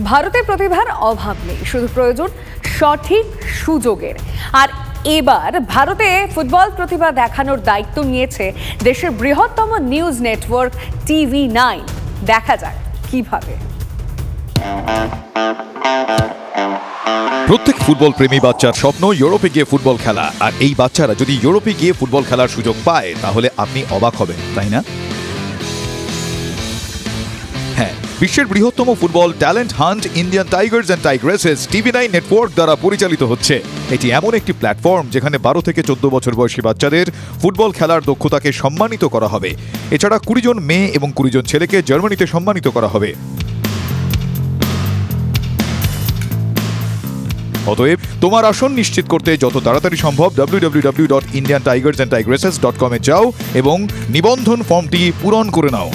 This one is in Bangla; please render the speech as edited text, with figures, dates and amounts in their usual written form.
ভারতের প্রতিভার অভাব নেই, শুধু প্রয়োজন সঠিক সুযোগের। আর এবার ভারতে ফুটবল প্রতিভা দেখানোর দায়িত্ব নিয়েছে দেশের বৃহত্তম নিউজ নেটওয়ার্ক TV9। দেখা যাক কিভাবে। প্রত্যেক ফুটবল প্রেমী বাচ্চার স্বপ্ন ইউরোপে গিয়ে ফুটবল খেলা। আর এই বাচ্চারা যদি ইউরোপে গিয়ে ফুটবল খেলার সুযোগ পায় তাহলে আপনি অবাক হবেন, তাই না? হ্যাঁ, বিশ্বের বৃহত্তম football talent hunt Indian tigers and tigresses TV9 network দ্বারা পরিচালিত হচ্ছে। এটি এমন একটি প্ল্যাটফর্ম যেখানে 12 থেকে 14 বছর বয়সী বাচ্চাদের ফুটবল খেলার দক্ষতাকে সম্মানিত করা হবে। এছাড়া 20 জন মেয়ে এবং 20 জন ছেলেকে জার্মানিতে সম্মানিত করা হবে। অতএব তোমার আসন নিশ্চিত করতে যত তাড়াতাড়ি সম্ভব www.indiantigersandtigresses.com এ যাও এবং নিবন্ধন ফর্মটি পূরণ করে নাও।